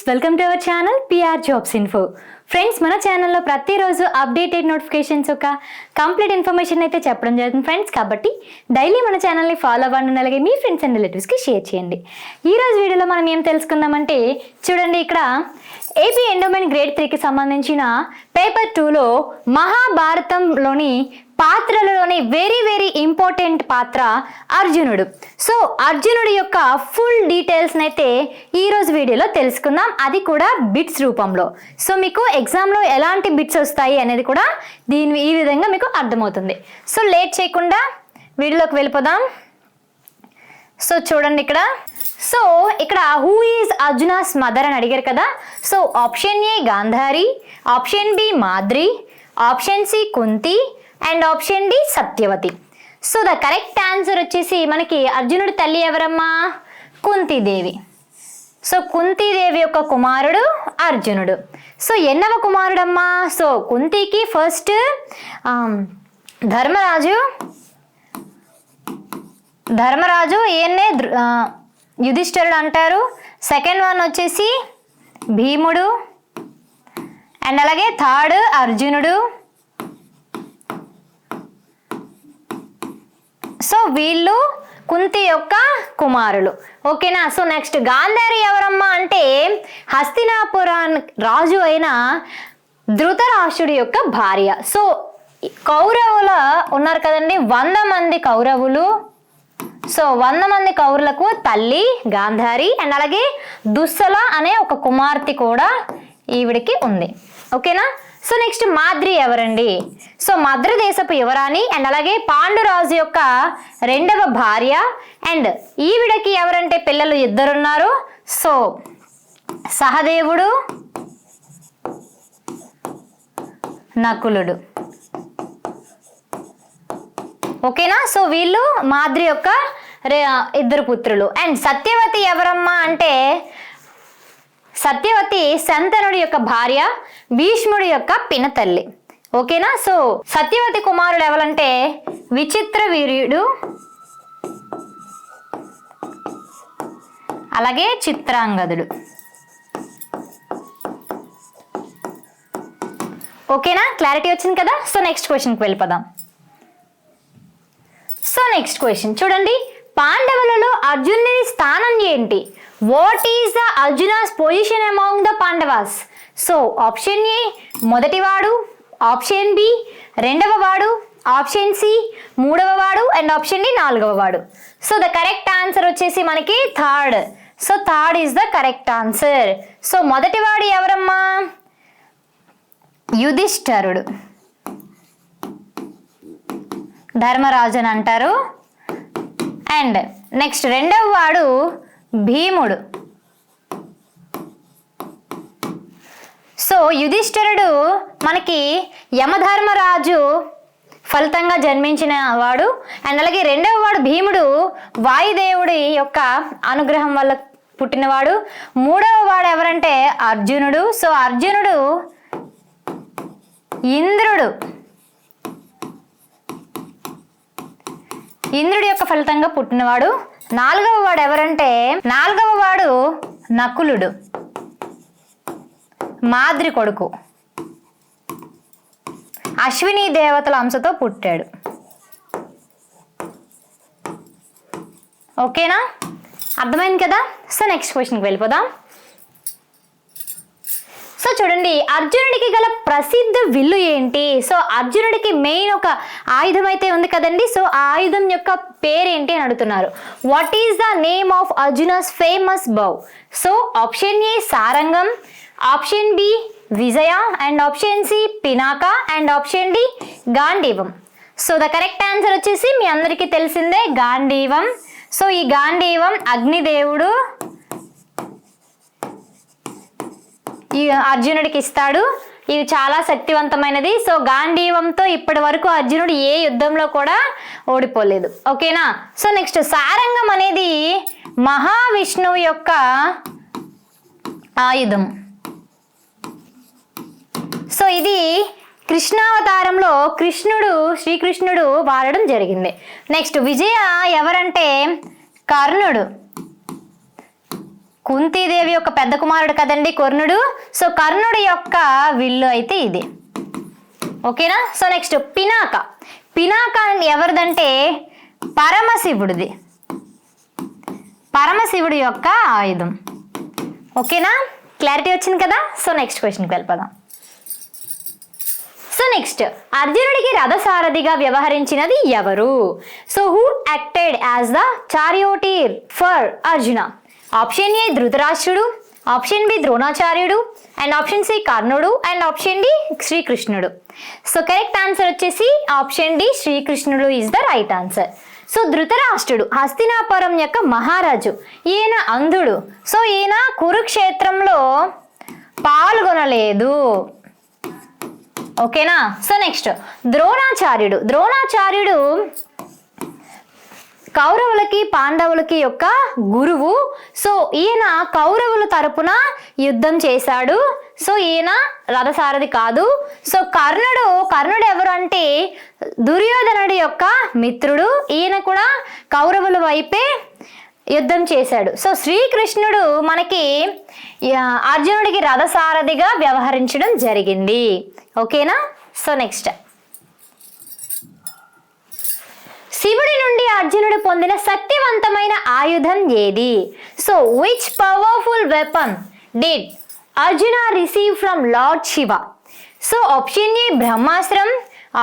Welcome to our channel PR jobs info. Friends, మన ఛానల్లో ప్రతిరోజు అప్డేటెడ్ నోటిఫికేషన్స్ ఒక కంప్లీట్ ఇన్ఫర్మేషన్ అయితే చెప్పడం జరుగుతుంది ఫ్రెండ్స్. కాబట్టి డైలీ మన ఛానల్ని ఫాలో అవ్వండి, అలాగే మీ ఫ్రెండ్స్ అండ్ రిలేటివ్స్కి షేర్ చేయండి. ఈరోజు వీడియోలో మనం ఏం తెలుసుకుందామంటే, చూడండి ఇక్కడ ఏపీ ఎండోమెంట్ గ్రేడ్ 3కి సంబంధించిన పేపర్ 2లో మహాభారతంలోని పాత్రలలోని వెరీ ఇంపార్టెంట్ పాత్ర అర్జునుడు. సో అర్జునుడి యొక్క ఫుల్ డీటెయిల్స్ని అయితే ఈరోజు వీడియోలో తెలుసుకుందాం, అది కూడా బిట్స్ రూపంలో. సో మీకు ఎగ్జామ్లో ఎలాంటి బిట్స్ వస్తాయి అనేది కూడా ఈ విధంగా మీకు అర్థమవుతుంది. సో లేట్ చేయకుండా వీడియోలోకి వెళ్ళిపోదాం. సో చూడండి ఇక్కడ హూ ఈజ్ అర్జునాస్ మదర్ అని అడిగారు కదా. So option A Gandhari, option B Madri, option C Kunti and option D Satyavati. So the correct answer వచ్చేసి మనకి అర్జునుడి తల్లి ఎవరమ్మా? కుంతీదేవి. సో కుంతీదేవి యొక్క కుమారుడు అర్జునుడు. సో ఎన్నవ కుమారుడమ్మా? సో కుంతికి ఫస్ట్ ధర్మరాజు ఈయన్నే యుధిష్ఠిరుడు అంటారు. సెకండ్ వన్ వచ్చేసి భీముడు అండ్ అలాగే థర్డ్ అర్జునుడు. సో వీళ్ళు కుంతి యొక్క కుమారులు, ఓకేనా. సో నెక్స్ట్ గాంధారి ఎవరమ్మా అంటే హస్తినాపురాన్ రాజు అయిన ధృతరాష్ట్రుడి యొక్క భార్య. సో కౌరవుల ఉన్నారు కదండి 100 మంది కౌరవులు. సో 100 మంది కౌరులకు తల్లి గాంధారి అండ్ అలాగే దుస్సల అనే ఒక కుమార్తె కూడా ఈవిడికి ఉంది, ఓకేనా. సో నెక్స్ట్ మాద్రి ఎవరండి? సో మద్ర దేశపు యువరాణి అండ్ అలాగే పాండురాజు యొక్క 2వ భార్య. అండ్ ఈవిడకి ఎవరంటే పిల్లలు 2 ఉన్నారు. సో సహదేవుడు, నకులుడు, ఓకేనా. సో వీళ్ళు మాద్రి యొక్క 2 పుత్రులు. అండ్ సత్యవతి ఎవరమ్మా అంటే సత్యవతి శంతనుడి యొక్క భార్య, భీష్ముడి యొక్క పినతల్లి, ఓకేనా. సో సత్యవతి కుమారుడు ఎవరంటే విచిత్ర వీర్యుడు అలాగే చిత్రాంగదుడు, ఓకేనా. క్లారిటీ వచ్చింది కదా. సో నెక్స్ట్ క్వశ్చన్కి వెళ్ళిపోదాం. సో నెక్స్ట్ క్వశ్చన్ చూడండి, పాండవులలో అర్జునుడి స్థానం ఏంటి? What is the Arjuna's position among the Pandavas? So option ఏ మొదటివాడు, ఆప్షన్ బి 2వ వాడు, ఆప్షన్ సి 3వ వాడు అండ్ ఆప్షన్ డి 4వ వాడు. సో ద కరెక్ట్ ఆన్సర్ వచ్చేసి మనకి third. So third is the correct answer. So మొదటివాడు ఎవరమ్మా? యుధిష్ఠిరుడు, ధర్మరాజు అని అంటారు. అండ్ నెక్స్ట్ 2వ వాడు భీముడు. సో యుధిష్ఠిరుడు మనకి యమధర్మరాజు ఫలితంగా జన్మించిన వాడు అండ్ అలాగే 2వ వాడు భీముడు వాయుదేవుడి యొక్క అనుగ్రహం వల్ల పుట్టినవాడు. 3వ వాడు ఎవరంటే అర్జునుడు. సో అర్జునుడు ఇంద్రుడి యొక్క ఫలితంగా పుట్టినవాడు. 4వ వాడు ఎవరంటే 4వ వాడు నకులుడు, మాద్రి కొడుకు, అశ్విని దేవతల అంశతో పుట్టాడు, ఓకేనా. అర్థమైంది కదా. సో నెక్స్ట్ క్వశ్చన్కి వెళ్ళిపోదాం. సో చూడండి, అర్జునుడికి గల ప్రసిద్ధ విల్లు ఏంటి? సో అర్జునుడికి మెయిన్ ఒక ఆయుధం అయితే ఉంది కదండి. సో ఆ ఆయుధం యొక్క పేరేంటి అని అడుగుతున్నారు. What is the name of Arjuna's famous bow? So option A సారంగం, option B Vijaya and option C Pinaka and option D గాంధీవం. సో ద కరెక్ట్ ఆన్సర్ వచ్చేసి మీ అందరికీ తెలిసిందే గాంధీవం. సో ఈ గాంధీవం అగ్నిదేవుడు ఈ అర్జునుడికి ఇస్తాడు. ఇది చాలా శక్తివంతమైనది. సో గాంధీవంతో ఇప్పటి వరకు అర్జునుడు ఏ యుద్ధంలో కూడా ఓడిపోలేదు, ఓకేనా. సో నెక్స్ట్ సారంగం అనేది మహావిష్ణువు యొక్క ఆయుధం. సో ఇది కృష్ణావతారంలో శ్రీకృష్ణుడు వాడడం జరిగింది. నెక్స్ట్ విజయ ఎవరంటే కర్ణుడు. కుంతీదేవి యొక్క పెద్ద కుమారుడు కదండి కర్ణుడు. సో కర్ణుడి యొక్క విల్లు అయితే ఇది. ఓకేనా. So next Pinaka. పినాక ఎవరిదంటే పరమశివుడిది, పరమశివుడి యొక్క ఆయుధం. ఓకేనా, క్లారిటీ వచ్చింది కదా. సో నెక్స్ట్ క్వశ్చన్కి వెళ్ళిపోదాం. సో నెక్స్ట్ అర్జునుడికి రథసారథిగా వ్యవహరించినది ఎవరు? So who acted as the charioteer for Arjuna? Option A ధృతరాష్ట్రుడు, ఆప్షన్ బి ద్రోణాచార్యుడు, అండ్ ఆప్షన్ సి కర్ణుడు, అండ్ ఆప్షన్ డి శ్రీకృష్ణుడు. సో కరెక్ట్ ఆన్సర్ వచ్చేసి ఆప్షన్ డి శ్రీకృష్ణుడు is the right answer. So ధృతరాష్ట్రుడు హస్తినాపురం యొక్క మహారాజు. ఈయన అంధుడు. సో ఈయన కురుక్షేత్రంలో పాల్గొనలేదు. ఓకేనా. సో నెక్స్ట్ ద్రోణాచార్యుడు. ద్రోణాచార్యుడు కౌరవులకి పాండవులకి యొక్క గురువు. సో ఈయన కౌరవుల తరపున యుద్ధం చేశాడు. సో ఈయన రథసారథి కాదు. సో కర్ణుడు ఎవరు అంటే దుర్యోధనుడి యొక్క మిత్రుడు. ఈయన కూడా కౌరవుల వైపే యుద్ధం చేశాడు. సో శ్రీకృష్ణుడు మనకి అర్జునుడికి రథసారథిగా వ్యవహరించడం జరిగింది. ఓకేనా. సో నెక్స్ట్ శివుడి నుండి అర్జునుడు పొందిన శక్తివంతమైన ఆయుధం ఏది? So which powerful weapon did Arjuna receive from lord Shiva? So option A బ్రహ్మాస్త్రం,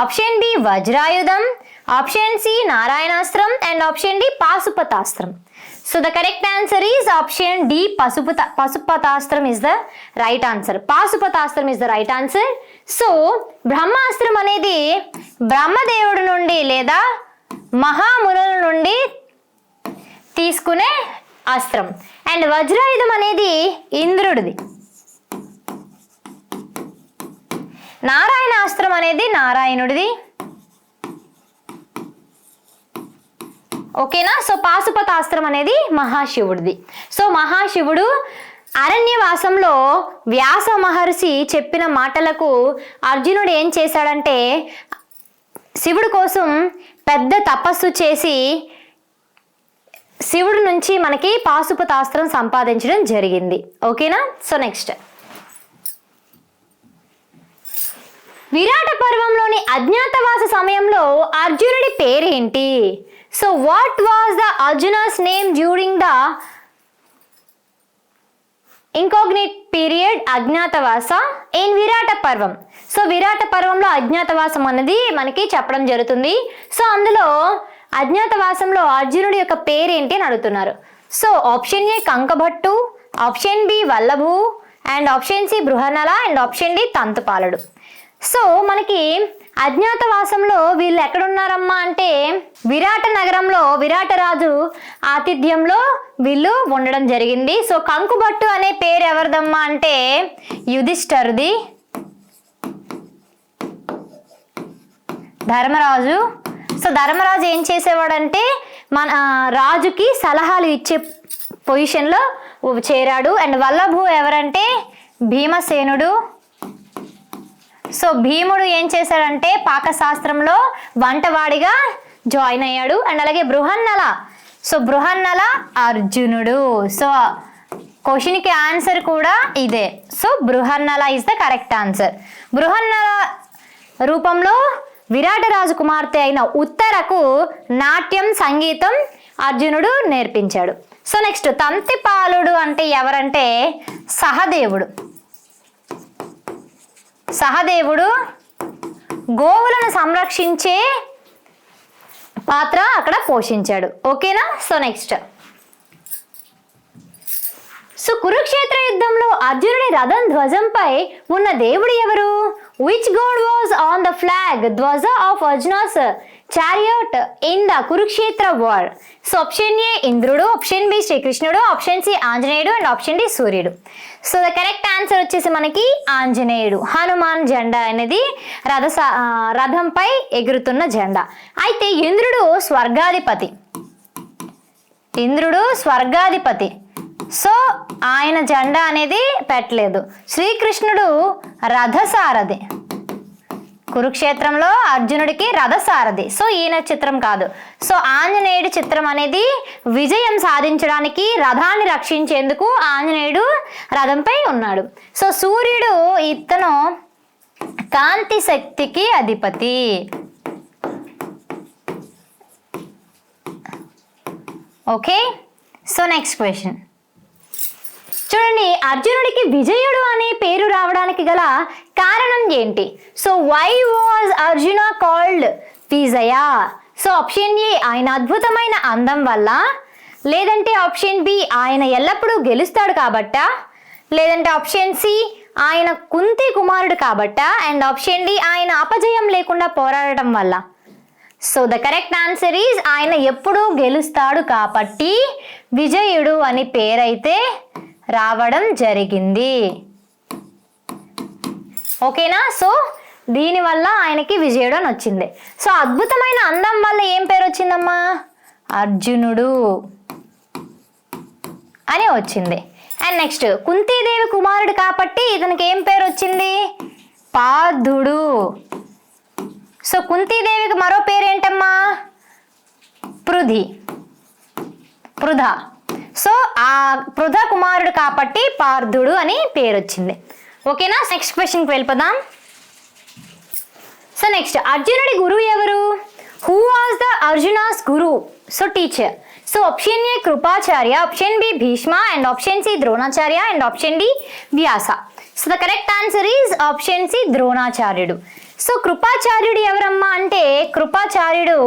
ఆప్షన్ బి వజ్రాయుధం, ఆప్షన్ సి నారాయణాస్త్రం, అండ్ ఆప్షన్ డి పాశుపతాస్త్రం. So the correct answer is option D పాశుపతాస్త్రం ఇస్ ద రైట్ ఆన్సర్. పాశుపతాస్త్రం is the right answer. So బ్రహ్మాస్త్రం అనేది బ్రహ్మదేవుడి నుండి లేదా మహామునుల నుండి తీసుకునే అస్త్రం. అండ్ వజ్రాయుధం అనేది ఇంద్రుడిది. నారాయణాస్త్రం అనేది నారాయణుడిది. ఓకేనా. సో పాశుపతాస్త్రం అనేది మహాశివుడిది. సో మహాశివుడు అరణ్యవాసంలో వ్యాస మహర్షి చెప్పిన మాటలకు అర్జునుడు ఏం చేశాడంటే శివుడి కోసం పెద్ద తపస్సు చేసి శివుడి నుంచి మనకి పాశుపతాస్త్రం సంపాదించడం జరిగింది. ఓకేనా. సో నెక్స్ట్ విరాట పర్వంలోని అజ్ఞాతవాస సమయంలో అర్జునుడి పేరేంటి? So what was the Arjuna's name during the incognito period అజ్ఞాతవాస ఇన్ విరాట పర్వం? సో విరాట పర్వంలో అజ్ఞాతవాసం అనేది మనకి చెప్పడం జరుగుతుంది. సో అందులో అజ్ఞాతవాసంలో అర్జునుడి యొక్క పేరేంటి అని అడుగుతున్నారు. So option A Kankabhattu, option B Vallabhu, and option C Brihannala, and option D తంతుపాలుడు. సో మనకి అజ్ఞాతవాసంలో వీళ్ళు ఎక్కడున్నారమ్మా అంటే విరాట నగరంలో విరాట రాజు ఆతిథ్యంలో వీళ్ళు ఉండడం జరిగింది. సో కంకుబట్టు అనే పేరు ఎవరిదమ్మా అంటే యుధిష్ఠరుది, ధర్మరాజు. సో ధర్మరాజు ఏం చేసేవాడంటే మన రాజుకి సలహాలు ఇచ్చే పొజిషన్లో చేరాడు. అండ్ వల్లభు ఎవరంటే భీమసేనుడు. సో భీముడు ఏం చేశాడంటే పాకశాస్త్రంలో వంటవాడిగా జాయిన్ అయ్యాడు. అండ్ అలాగే బృహన్నల. సో బృహన్నల అర్జునుడు. సో క్వశ్చన్కి ఆన్సర్ కూడా ఇదే. So Brihannala is the correct answer. Brihannala రూపంలో విరాటరాజు కుమార్తె అయిన ఉత్తరకు నాట్యం సంగీతం అర్జునుడు నేర్పించాడు. సో నెక్స్ట్ తంతిపాలుడు అంటే ఎవరంటే సహదేవుడు. సహదేవుడు గోవులను సంరక్షించే పాత్ర అక్కడ పోషించాడు. ఓకేనా. సో నెక్స్ట్ సో కురుక్షేత్ర యుద్ధంలో అర్జునుడి రథం ధ్వజంపై ఉన్న దేవుడు ఎవరు? Which god was on the flag ధ్వజ of Arjuna's chariot in the Kurukshetra war? So option A ఇంద్రుడు, ఆప్షన్ బి శ్రీకృష్ణుడు, ఆప్షన్ సి ఆంజనేయుడు, అండ్ ఆప్షన్ డి సూర్యుడు. సో ద కరెక్ట్ ఆన్సర్ వచ్చేసి మనకి ఆంజనేయుడు. హనుమాన్ జెండా అనేది రథంపై ఎగురుతున్న జెండా. అయితే ఇంద్రుడు స్వర్గాధిపతి. సో ఆయన జెండా అనేది పెట్టలేదు. శ్రీకృష్ణుడు రథసారథి. కురుక్షేత్రంలో అర్జునుడికి రథసారథి. సో ఈయన చిత్రం కాదు. సో ఆంజనేయుడి చిత్రం అనేది విజయం సాధించడానికి రథాన్ని రక్షించేందుకు ఆంజనేయుడు రథంపై ఉన్నాడు. సో సూర్యుడు ఇతను కాంతి శక్తికి అధిపతి. ఓకే, సో నెక్స్ట్ క్వశ్చన్ చూడండి, అర్జునుడికి విజయుడు అనే పేరు రావడానికి గల కారణం ఏంటి? So why was Arjuna called Vijaya? So option A ఆయన అద్భుతమైన అందం వల్ల, లేదంటే ఆప్షన్ బి ఆయన ఎల్లప్పుడూ గెలుస్తాడు కాబట్టా, లేదంటే ఆప్షన్ సి ఆయన కుంతి కుమారుడు కాబట్టా, అండ్ ఆప్షన్ డి ఆయన అపజయం లేకుండా పోరాడటం వల్ల. So the correct answer is ఆయన ఎప్పుడూ గెలుస్తాడు కాబట్టి విజయుడు అని పేరైతే రావడం జరిగింది. ఓకేనా? సో దీనివల్ల ఆయనకి విజయుడు అని వచ్చింది. సో అద్భుతమైన అందం వల్ల ఏం పేరు వచ్చిందమ్మా? అర్జునుడు అని వచ్చింది. అండ్ నెక్స్ట్ కుంతీదేవి కుమారుడు కాబట్టి ఇతనికి ఏం పేరు వచ్చింది? పార్థుడు. సో కుంతీదేవికి మరో పేరు ఏంటమ్మా? పృథ. సో ఆ పృథ కుమారుడు కాబట్టి పార్థుడు అని పేరు వచ్చింది. ఓకేనా? నెక్స్ట్ క్వశ్చన్కి వెళ్ళిపోదాం. సో నెక్స్ట్ అర్జునుడి గురువు ఎవరు? Who was the Arjuna's guru? So teacher. So option A Kripacharya, option B Bhishma, and option C Dronacharya, and option D Vyasa. So the correct answer is option C ద్రోణాచార్యుడు. సో కృపాచార్యుడు ఎవరమ్మా అంటే, కృపాచార్యుడు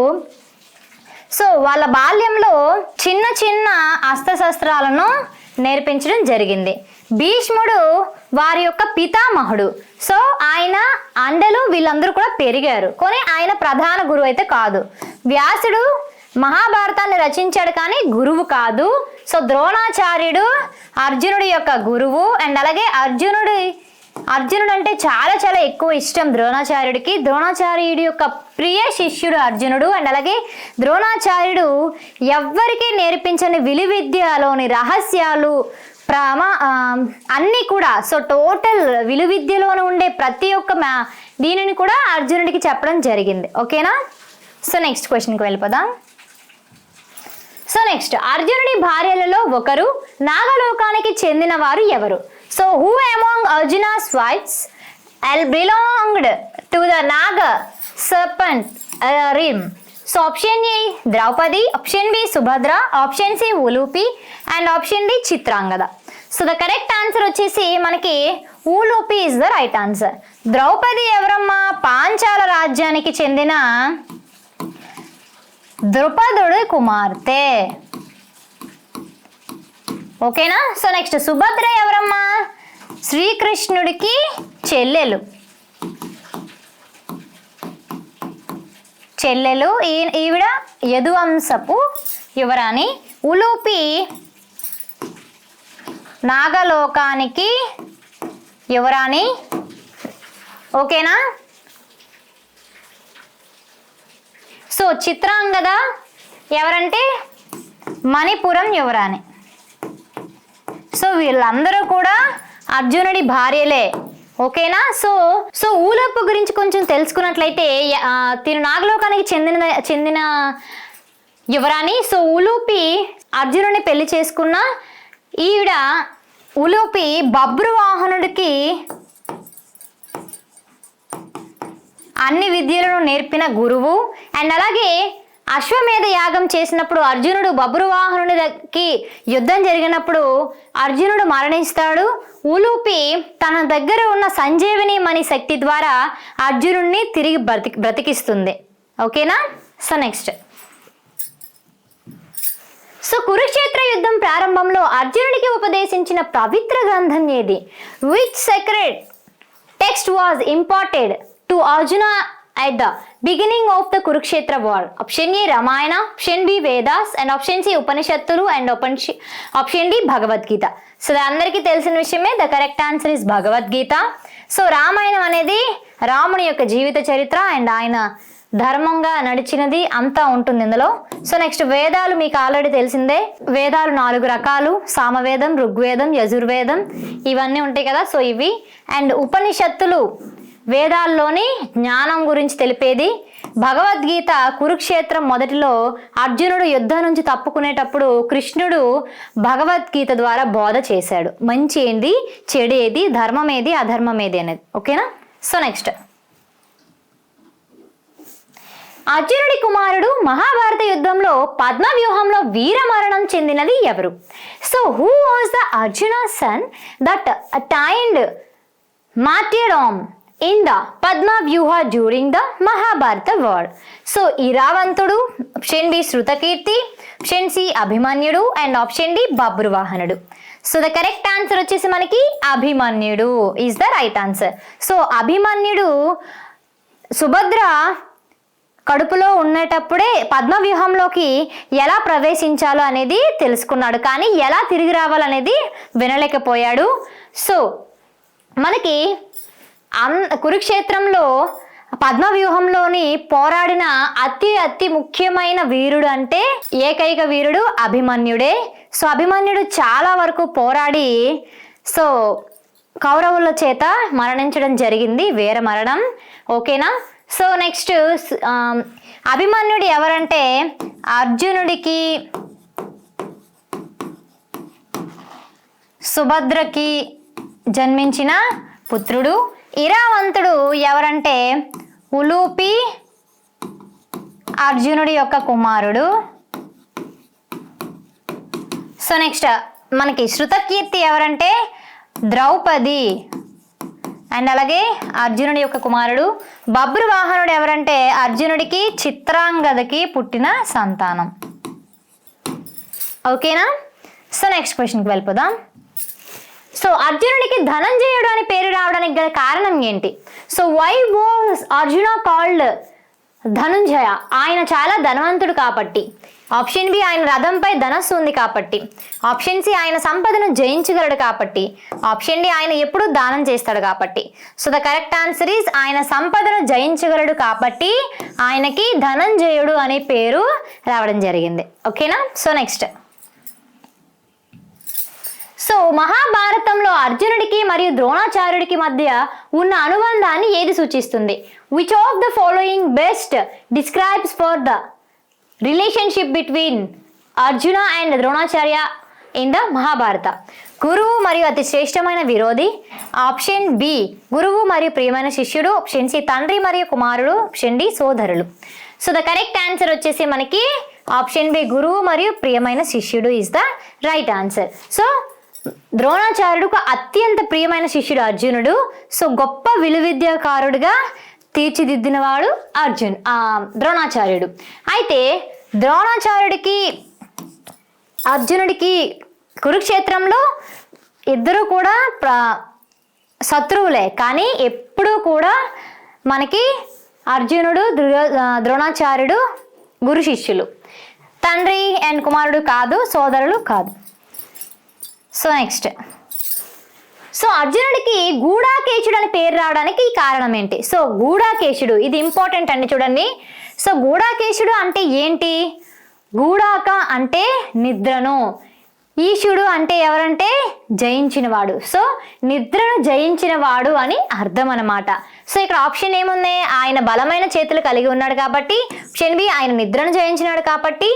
సో వాళ్ళ బాల్యంలో చిన్న చిన్న అస్త్రశస్త్రాలను నేర్పించడం జరిగింది. భీష్ముడు వారి యొక్క పితామహుడు. సో ఆయన అండలు వీళ్ళందరూ కూడా పెరిగారు, కానీ ఆయన ప్రధాన గురువు అయితే కాదు. వ్యాసుడు మహాభారతాన్ని రచించాడు కానీ గురువు కాదు. సో ద్రోణాచార్యుడు అర్జునుడి యొక్క గురువు. అండ్ అలాగే అర్జునుడు అంటే చాలా చాలా ఎక్కువ ఇష్టం ద్రోణాచార్యుడికి. ద్రోణాచార్యుడి యొక్క ప్రియ శిష్యుడు అర్జునుడు. అండ్ అలాగే ద్రోణాచార్యుడు ఎవ్వరికీ నేర్పించని విలువిద్యలోని రహస్యాలు అన్నీ కూడా, సో టోటల్ విలువిద్యలోనే ఉండే ప్రతి ఒక్క దీనిని కూడా అర్జునుడికి చెప్పడం జరిగింది. ఓకేనా? సో నెక్స్ట్ క్వశ్చన్కి వెళ్ళిపోదాం. సో నెక్స్ట్ అర్జునుడి భార్యలలో ఒకరు నాగలోకానికి చెందిన వారు ఎవరు? So who among Arjuna's wives belonged to the Naga serpent realm? So option A Draupadi, option B Subhadra, option C Ulupi, and option D Chitrangada. So the correct answer వచ్చేసి మనకి Ulupi is the right answer. Draupadi ఎవరమ్మా? పాంచాల రాజ్యానికి చెందిన ద్రుపదుడి కుమార్తె. ఓకేనా? So next Subhadra ఎవరమ్మా? శ్రీకృష్ణుడికి చెల్లెలు. ఈవిడ యదువంశపు యువరాణి. ఉలూపి నాగలోకానికి యువరాణి. ఓకేనా? సో చిత్రాంగద ఎవరంటే మణిపురం యువరాణి. సో వీళ్ళందరూ కూడా అర్జునుడి భార్యలే. ఓకేనా? సో ఊలప్పు గురించి కొంచెం తెలుసుకున్నట్లయితే తిను నాగలోకానికి చెందిన యువరాణి. సో ఉలూపి అర్జునుడిని పెళ్లి చేసుకున్న ఈవిడ. ఉలూపి బభ్రువాహనుడికి అన్ని విద్యలను నేర్పిన గురువు. అండ్ అలాగే అశ్వమేధ యాగం చేసినప్పుడు అర్జునుడు బభ్రువాహనుడికి యుద్ధం జరిగినప్పుడు అర్జునుడు మరణిస్తాడు. ఉలూపి తన దగ్గర ఉన్న సంజీవిని మణి శక్తి ద్వారా అర్జునుడిని తిరిగి బ్రతికిస్తుంది. ఓకేనా? సో నెక్స్ట్ సో కురుక్షేత్ర యుద్ధం ప్రారంభంలో అర్జునుడికి ఉపదేశించిన పవిత్ర గ్రంథం ఏది? Which secret text was imparted to Arjuna at the beginning of the Kurukshetra war? Option A Ramayana, option B Vedas, and option C Upanishattulu, and option D Bhagavad Gita. So అందరికీ తెలిసిన విషయమే, the correct answer is Bhagavad Gita. So Ramayanam అనేది రాముని యొక్క జీవిత చరిత్ర and ఆయన ధర్మంగా నడిచినది అంతా ఉంటుంది ఇందులో. సో నెక్స్ట్ వేదాలు మీకు ఆల్రెడీ తెలిసిందే. వేదాలు 4 రకాలు: సామవేదం, ఋగ్వేదం, యజుర్వేదం, ఇవన్నీ ఉంటాయి కదా. సో ఇవి. అండ్ ఉపనిషత్తులు వేదాల్లోని జ్ఞానం గురించి తెలిపేది. భగవద్గీత కురుక్షేత్రం మొదటిలో అర్జునుడు యుద్ధం నుంచి తప్పుకునేటప్పుడు కృష్ణుడు భగవద్గీత ద్వారా బోధ చేశాడు. మంచి ఏంది, చెడు ఏది, ధర్మం ఏది, అధర్మం ఏది అనేది. ఓకేనా. సో నెక్స్ట్, అర్జునుడి కుమారుడు మహాభారత యుద్ధంలో పద్మవ్యూహంలో వీరమరణం చెందినది ఎవరు? So who was the Arjuna son that attained martyrdom in the Padma Vyuha during the Mahabharata war? So ఇరావంతుడు, option B Shrutakirti, option C అభిమన్యుడు అండ్ ఆప్షన్ డి బబ్రువాహనుడు. సో ద కరెక్ట్ ఆన్సర్ వచ్చేసి మనకి అభిమన్యుడు is the right answer. So అభిమన్యుడు సుభద్ర కడుపులో ఉండేటప్పుడే పద్మవ్యూహంలోకి ఎలా ప్రవేశించాలో అనేది తెలుసుకున్నాడు, కానీ ఎలా తిరిగి రావాలనేది వినలేకపోయాడు. సో మనకి కురుక్షేత్రంలో పద్మవ్యూహంలోని పోరాడిన అతి ముఖ్యమైన వీరుడు అంటే ఏకైక వీరుడు అభిమన్యుడే. సో అభిమన్యుడు చాలా వరకు పోరాడి సో కౌరవుల చేత మరణించడం జరిగింది, వీర మరణం. ఓకేనా. సో నెక్స్ట్, అభిమన్యుడు ఎవరంటే అర్జునుడికి సుభద్రకి జన్మించిన పుత్రుడు. ఇరావంతుడు ఎవరంటే ఉలూపి అర్జునుడి యొక్క కుమారుడు. సో నెక్స్ట్ మనకి శృతకీర్తి ఎవరంటే ద్రౌపది అండ్ అలాగే అర్జునుడి యొక్క కుమారుడు. బబ్రువాహనుడు ఎవరంటే అర్జునుడికి చిత్రాంగదకి పుట్టిన సంతానం. ఓకేనా. సో నెక్స్ట్ క్వశ్చన్కి వెళ్ళిపోదాం. సో అర్జునుడికి ధనంజయుడు అని పేరు రావడానికి గల కారణం ఏంటి? So why was Arjuna called Dhananjaya? ఆయన చాలా ధనవంతుడు కాబట్టి. ఆప్షన్ బి ఆయన రథంపై ధనస్సు ఉంది కాబట్టి. ఆప్షన్ సి ఆయన సంపదను జయించగలడు కాబట్టి. ఆప్షన్ డి ఆయన ఎప్పుడూ దానం చేస్తాడు కాబట్టి. So the correct answer is ఆయన సంపదను జయించగలడు కాబట్టి ఆయనకి ధనంజయుడు అనే పేరు రావడం జరిగింది. ఓకేనా. సో నెక్స్ట్, సో మహాభారతంలో అర్జునుడికి మరియు ద్రోణాచార్యుడికి మధ్య ఉన్న అనుబంధాన్ని ఏది సూచిస్తుంది? Which of the following best describes for the relationship between Arjuna and Dronacharya in the Mahabharata? గురువు మరియు అతి శ్రేష్టమైన విరోధి. ఆప్షన్ బి గురువు మరియు ప్రియమైన శిష్యుడు. ఆప్షన్ సి తండ్రి మరియు కుమారుడు. ఆప్షన్ డి సోదరులు. సో ద కరెక్ట్ ఆన్సర్ వచ్చేసి మనకి ఆప్షన్ బి గురువు మరియు ప్రియమైన శిష్యుడు is the right answer. So ద్రోణాచార్యుడుకు అత్యంత ప్రియమైన శిష్యుడు అర్జునుడు. సో గొప్ప విలువిద్యాకారుడుగా తీర్చిదిద్దినవాడు ద్రోణాచార్యుడు. అయితే ద్రోణాచార్యుడికి అర్జునుడికి కురుక్షేత్రంలో ఇద్దరు కూడా శత్రువులే, కానీ ఎప్పుడూ కూడా మనకి అర్జునుడు ద్రోణాచార్యుడు గురు శిష్యులు. తండ్రి అండ్ కుమారుడు కాదు, సోదరులు కాదు. సో నెక్స్ట్, సో అర్జునుడికి గూఢాకేశుడు అని పేరు రావడానికి కారణం ఏంటి? సో గూఢాకేశుడు ఇది ఇంపార్టెంట్ అండి, చూడండి. సో గూఢాకేశుడు అంటే ఏంటి? గూఢాక అంటే నిద్రను, ఈశుడు అంటే ఎవరంటే జయించినవాడు. సో నిద్రను జయించినవాడు అని అర్థం అన్నమాట. సో ఇక్కడ ఆప్షన్ ఏముంది? ఆయన బలమైన చేతులు కలిగి ఉన్నాడు కాబట్టి. ఆప్షన్ బి ఆయన నిద్రను జయించినాడు కాబట్టి.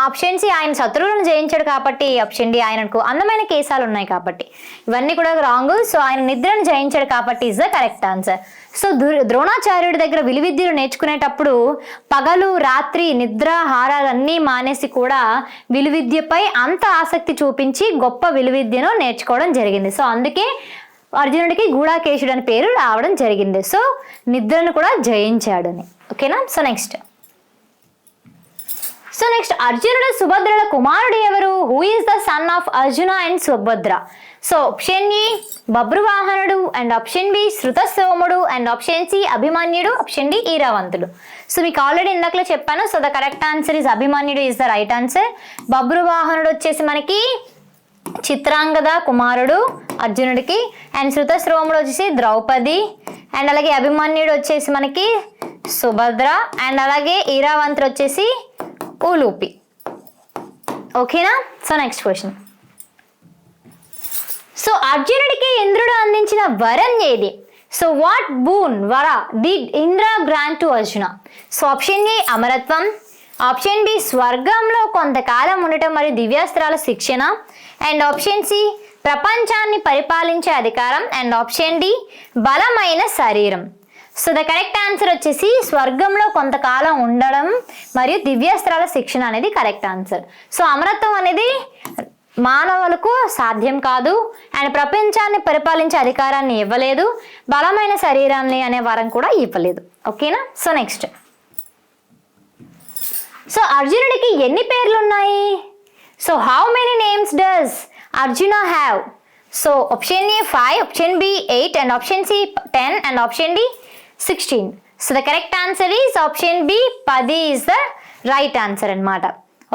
ఆప్షన్ సి ఆయన శత్రువులను జయించాడు కాబట్టి. ఆప్షన్ డి ఆయనకు అందమైన కేశాలు ఉన్నాయి కాబట్టి. ఇవన్నీ కూడా రాంగ్. సో ఆయన నిద్రను జయించాడు కాబట్టి is the correct answer. So ద్రోణాచార్యుడి దగ్గర విలువిద్యలు నేర్చుకునేటప్పుడు పగలు రాత్రి నిద్ర హారాలన్నీ మానేసి కూడా విలువిద్యపై అంత ఆసక్తి చూపించి గొప్ప విలువిద్యను నేర్చుకోవడం జరిగింది. సో అందుకే అర్జునుడికి గూఢాకేశుడు అని పేరు రావడం జరిగింది. సో నిద్రను కూడా జయించాడు అని. ఓకేనా. సో నెక్స్ట్ అర్జునుడు సుభద్రల కుమారుడు ఎవరు? Who is the son of Arjuna and Subhadra? So option A బబ్రువాహనుడు అండ్ ఆప్షన్ బి శృతసోముడు అండ్ ఆప్షన్ సి అభిమన్యుడు. ఆప్షన్ డి ఈరావంతుడు. సో మీకు ఆల్రెడీ ఇందాకలో చెప్పాను. So the correct answer is అభిమన్యుడు ఈజ్ ద రైట్ ఆన్సర్. బబ్రువాహనుడు వచ్చేసి మనకి చిత్రాంగద కుమారుడు అర్జునుడికి, అండ్ శృతశ్రోముడు వచ్చేసి ద్రౌపది, అండ్ అలాగే అభిమన్యుడు వచ్చేసి మనకి సుభద్ర, అండ్ అలాగే ఈరావంతుడు వచ్చేసి ఉలూపి. ఓకేనా. So next question. సో అర్జునుడికి ఇంద్రుడు అందించిన వరం ఏది? సో వాట్ బూన్ వర did Indra grant to Arjuna? So option A అమరత్వం, ఆప్షన్ బి స్వర్గంలో కొంతకాలం ఉండటం మరియు దివ్యాస్త్రాల శిక్షణ, అండ్ ఆప్షన్ సి ప్రపంచాన్ని పరిపాలించే అధికారం, అండ్ ఆప్షన్ డి బలమైన శరీరం. సో ద కరెక్ట్ ఆన్సర్ వచ్చేసి స్వర్గంలో కొంతకాలం ఉండడం మరియు దివ్యాస్త్రాల శిక్షణ అనేది కరెక్ట్ ఆన్సర్. సో అమరత్వం అనేది మానవులకు సాధ్యం కాదు, అండ్ ప్రపంచాన్ని పరిపాలించే అధికారాన్ని ఇవ్వలేదు, బలమైన శరీరాన్ని అనే వరం కూడా ఇవ్వలేదు. ఓకేనా? సో నెక్స్ట్, సో అర్జునుడికి ఎన్ని పేర్లు ఉన్నాయి? So how many names does Arjuna have? So option A 5, option B 8, and option C 10, and option D 16. So the correct answer is option B 10 is the right answer అన్నమాట.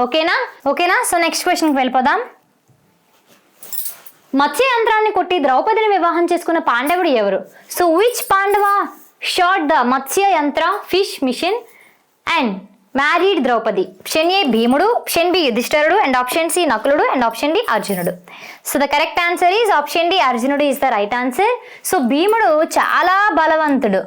ఓకేనా? So next క్వశ్చన్కి వెళ్ళిపోదాం. మత్స్య యంత్రాన్ని కొట్టి ద్రౌపదిని వివాహం చేసుకున్న పాండవుడు ఎవరు? So which Pandava shot the Matsya Yantra fish mission and married Draupadi? Option A భీముడు, ఆప్షన్ బి యుధిష్ఠరుడు, అండ్ ఆప్షన్ సి నకులుడు, అండ్ ఆప్షన్ డి అర్జునుడు. So the correct answer is option D అర్జునుడు is the right answer. So భీముడు చాలా బలవంతుడు,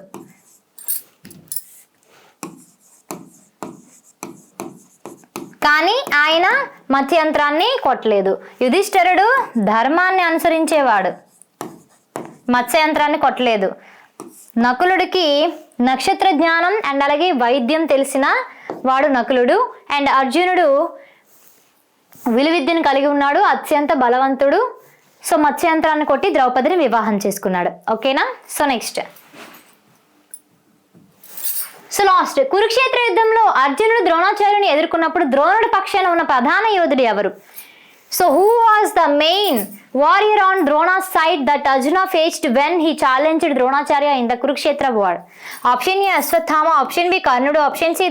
కానీ ఆయన మత్స్యంత్రాన్ని కొట్టలేదు. యుధిష్ఠరుడు ధర్మాన్ని అనుసరించేవాడు, మత్స్యంత్రాన్ని కొట్టలేదు. నకులుడికి నక్షత్ర జ్ఞానం అండ్ అలాగే వైద్యం తెలిసిన వాడు నకులుడు, అండ్ అర్జునుడు విలువిద్యను కలిగి ఉన్నాడు, అత్యంత బలవంతుడు. సో మత్స్యంత్రాన్ని కొట్టి ద్రౌపదిని వివాహం చేసుకున్నాడు. ఓకేనా? So next, so last, Kurukshetra యుద్ధంలో అర్జునుడు ద్రోణాచార్యుని ఎదుర్కొన్నప్పుడు ద్రోణుడి పక్షాన ఉన్న ప్రధాన యోధుడు ఎవరు? So who was the main warrior on Drona's side that Arjuna faced when he challenged Dronacharya in the Kurukshetra war? Option A Ashwatthama, option B కర్ణుడు, ఆప్షన్ సి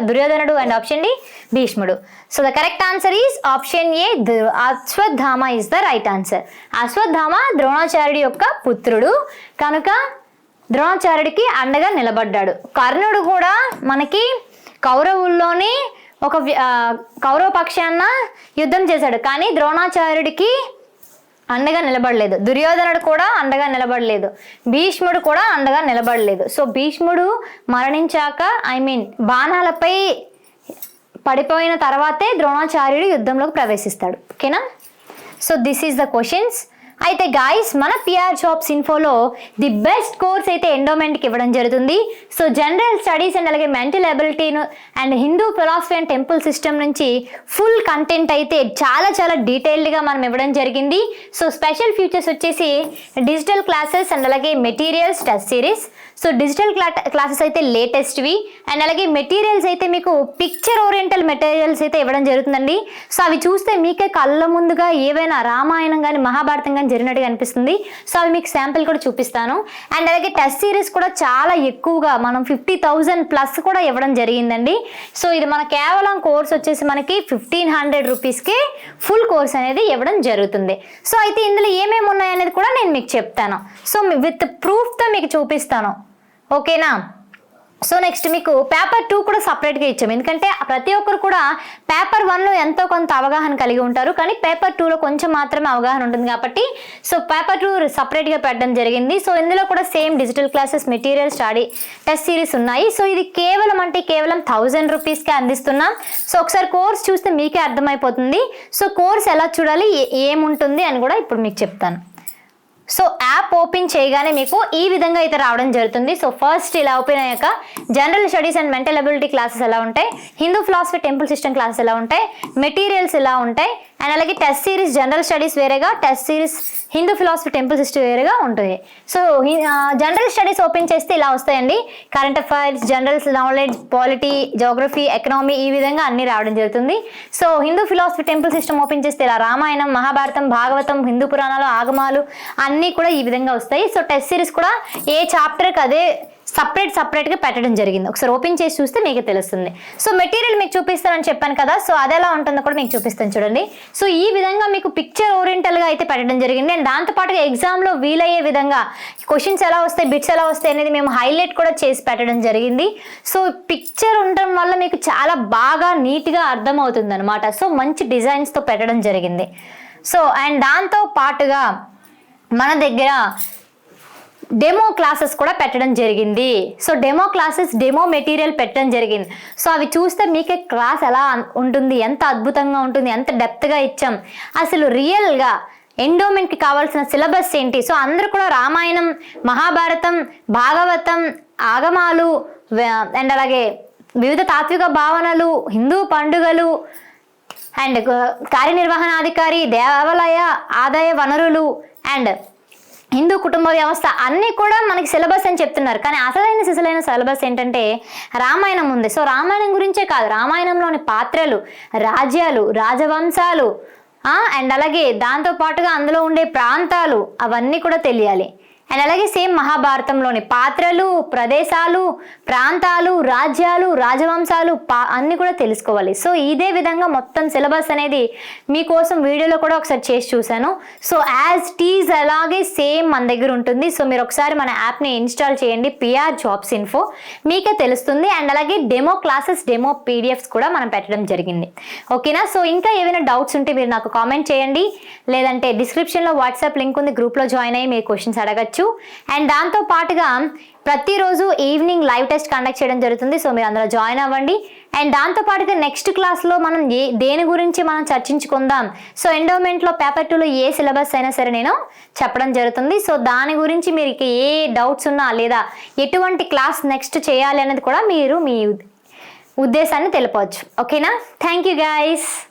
దుర్యోధనుడు, అండ్ ఆప్షన్ డి భీష్ముడు. So the correct answer is option A Ashwatthama is the right answer. Ashwatthama ద్రోణాచార్యుడి యొక్క పుత్రుడు కనుక ద్రోణాచార్యుడికి అండగా నిలబడ్డాడు. కర్ణుడు కూడా మనకి కౌరవుల్లోని ఒక కౌరవ పక్షాన యుద్ధం చేశాడు, కానీ ద్రోణాచార్యుడికి అండగా నిలబడలేదు. దుర్యోధనుడు కూడా అండగా నిలబడలేదు, భీష్ముడు కూడా అండగా నిలబడలేదు. సో భీష్ముడు మరణించాక బాణాలపై పడిపోయిన తర్వాతే ద్రోణాచార్యుడు యుద్ధంలోకి ప్రవేశిస్తాడు. ఓకేనా? So this is the questions. అయితే గాయస్, మన పిఆర్ జాబ్స్ ఇన్ఫోలో ది బెస్ట్ కోర్స్ అయితే ఎండోమెంట్కి ఇవ్వడం జరుగుతుంది. సో జనరల్ స్టడీస్ అండ్ అలాగే మెంటల్ అబిలిటీను and Hindu philosophy and temple system నుంచి ఫుల్ కంటెంట్ అయితే చాలా చాలా డీటెయిల్డ్గా మనం ఇవ్వడం జరిగింది. సో స్పెషల్ ఫీచర్స్ వచ్చేసి డిజిటల్ క్లాసెస్ అండ్ అలాగే materials test series. So digital classes అయితే లేటెస్ట్వి, అండ్ అలాగే మెటీరియల్స్ అయితే మీకు పిక్చర్ ఓరియంటల్ మెటీరియల్స్ అయితే ఇవ్వడం జరుగుతుందండి. సో అవి చూస్తే మీకే కళ్ళ ముందుగా ఏవైనా రామాయణం కానీ మహాభారతం కానీ జరిగినట్టుగా అనిపిస్తుంది. సో అవి మీకు శాంపిల్ కూడా చూపిస్తాను. అండ్ అలాగే టెస్ట్ సిరీస్ కూడా చాలా ఎక్కువగా మనం 50,000 ప్లస్ కూడా ఇవ్వడం జరిగిందండి. సో ఇది మన కేవలం కోర్స్ వచ్చేసి మనకి 1,500 రూపీస్కే ఫుల్ కోర్స్ అనేది ఇవ్వడం జరుగుతుంది. సో అయితే ఇందులో ఏమేమి ఉన్నాయనేది కూడా నేను మీకు చెప్తాను. సో విత్ ప్రూఫ్తో మీకు చూపిస్తాను. ఓకేనా? సో నెక్స్ట్ మీకు పేపర్ 2 కూడా సపరేట్గా ఇచ్చాము, ఎందుకంటే ప్రతి ఒక్కరు కూడా పేపర్ 1లో ఎంతో కొంత అవగాహన కలిగి ఉంటారు, కానీ పేపర్ 2లో కొంచెం మాత్రమే అవగాహన ఉంటుంది కాబట్టి సో పేపర్ 2 సపరేట్గా పెట్టడం జరిగింది. సో ఇందులో కూడా same digital classes, material, study test series ఉన్నాయి. సో ఇది కేవలం 1,000 రూపీస్కే అందిస్తున్నాం. సో ఒకసారి కోర్స్ చూస్తే మీకే అర్థమైపోతుంది. సో కోర్స్ ఎలా చూడాలి, ఏముంటుంది అని కూడా ఇప్పుడు మీకు చెప్తాను. సో యాప్ ఓపెన్ చేయగానే మీకు ఈ విధంగా అయితే రావడం జరుగుతుంది. సో ఫస్ట్ ఇలా ఓపెన్ అయ్యాక general studies and mental ability classes ఎలా ఉంటాయి, Hindu philosophy temple system classes ఎలా ఉంటాయి, మెటీరియల్స్ ఎలా ఉంటాయి, అండ్ అలాగే టెస్ట్ సిరీస్ జనరల్ స్టడీస్ వేరేగా, test series Hindu philosophy temple system వేరేగా ఉంటుంది. సో జనరల్ స్టడీస్ ఓపెన్ చేస్తే ఇలా వస్తాయండి. Current affairs, general knowledge, polity, geography, economy, ఈ విధంగా అన్ని రావడం జరుగుతుంది. So Hindu philosophy temple system open చేస్తే ఇలా రామాయణం, మహాభారతం, భాగవతం, హిందూ పురాణాలు, ఆగమాలు అన్నీ కూడా ఈ విధంగా వస్తాయి. సో టెస్ట్ సిరీస్ కూడా ఏ చాప్టర్కి అదే సపరేట్గా పెట్టడం జరిగింది. ఒకసారి ఓపెన్ చేసి చూస్తే మీకు తెలుస్తుంది. సో మెటీరియల్ మీకు చూపిస్తానని చెప్పాను కదా, సో అది ఎలా ఉంటుందో కూడా మీకు చూపిస్తాను చూడండి. సో ఈ విధంగా మీకు పిక్చర్ ఓరియంటల్గా అయితే పెట్టడం జరిగింది. అండ్ దాంతోపాటుగా ఎగ్జామ్లో వీలయ్యే విధంగా క్వశ్చన్స్ ఎలా వస్తాయి, బిట్స్ ఎలా వస్తాయి అనేది మేము హైలైట్ కూడా చేసి పెట్టడం జరిగింది. సో పిక్చర్ ఉండడం వల్ల మీకు చాలా బాగా నీట్గా అర్థమవుతుంది అనమాట. సో మంచి డిజైన్స్తో పెట్టడం జరిగింది. సో అండ్ దాంతో పాటుగా మన దగ్గర డెమో క్లాసెస్ కూడా పెట్టడం జరిగింది. So demo classes, demo material పెట్టడం జరిగింది. సో అవి చూస్తే మీకే క్లాస్ ఎలా ఉంటుంది, ఎంత అద్భుతంగా ఉంటుంది, ఎంత డెప్త్గా ఇచ్చాం, అసలు రియల్గా ఎండోమెంట్కి కావాల్సిన సిలబస్ ఏంటి. సో అందరూ కూడా రామాయణం, మహాభారతం, భాగవతం, ఆగమాలు అండ్ అలాగే వివిధ తాత్విక భావనలు, హిందూ పండుగలు అండ్ కార్యనిర్వహణాధికారి, దేవాలయ ఆదాయ వనరులు అండ్ హిందూ కుటుంబ వ్యవస్థ అన్నీ కూడా మనకి సిలబస్ అని చెప్తున్నారు. కానీ అసలైన సిసలైన సిలబస్ ఏంటంటే రామాయణం ఉంది. సో రామాయణం గురించే కాదు, రామాయణంలోని పాత్రలు, రాజ్యాలు, రాజవంశాలు అండ్ అలాగే దాంతోపాటుగా అందులో ఉండే ప్రాంతాలు అవన్నీ కూడా తెలియాలి. అండ్ అలాగే సేమ్ మహాభారతంలోని పాత్రలు, ప్రదేశాలు, ప్రాంతాలు, రాజ్యాలు, రాజవంశాలు అన్నీ కూడా తెలుసుకోవాలి. సో ఇదే విధంగా మొత్తం సిలబస్ అనేది మీకోసం వీడియోలో కూడా ఒకసారి చేసి చూశాను. సో యాజ్ టీజ్ అలాగే సేమ్ మన దగ్గర ఉంటుంది. సో మీరు ఒకసారి మన యాప్ని ఇన్స్టాల్ చేయండి, పిఆర్ జాబ్స్ ఇన్ఫో, మీకే తెలుస్తుంది. అండ్ అలాగే డెమో క్లాసెస్, డెమో పీడిఎఫ్స్ కూడా మనం పెట్టడం జరిగింది. ఓకేనా? సో ఇంకా ఏమైనా డౌట్స్ ఉంటే మీరు నాకు కామెంట్ చేయండి, లేదంటే డిస్క్రిప్షన్లో వాట్సాప్ లింక్ ఉంది, గ్రూప్లో జాయిన్ అయ్యి మీరు క్వశ్చన్స్ అడగచ్చు. అండ్ దాంతో పాటుగా ప్రతిరోజు ఈవినింగ్ లైవ్ టెస్ట్ కండక్ట్ చేయడం జరుగుతుంది. సో మీరు అందులో జాయిన్ అవ్వండి. అండ్ దాంతో పాటుగా నెక్స్ట్ క్లాస్లో మనం దేని గురించి మనం చర్చించుకుందాం. సో ఎండోమెంట్లో పేపర్ 2లో ఏ సిలబస్ అయినా సరే నేను చెప్పడం జరుగుతుంది. సో దాని గురించి మీరు ఏ డౌట్స్ ఉన్నా లేదా ఎటువంటి క్లాస్ నెక్స్ట్ చేయాలి అనేది కూడా మీరు మీ ఉద్దేశాన్ని తెలపవచ్చు. ఓకేనా? Thank you guys.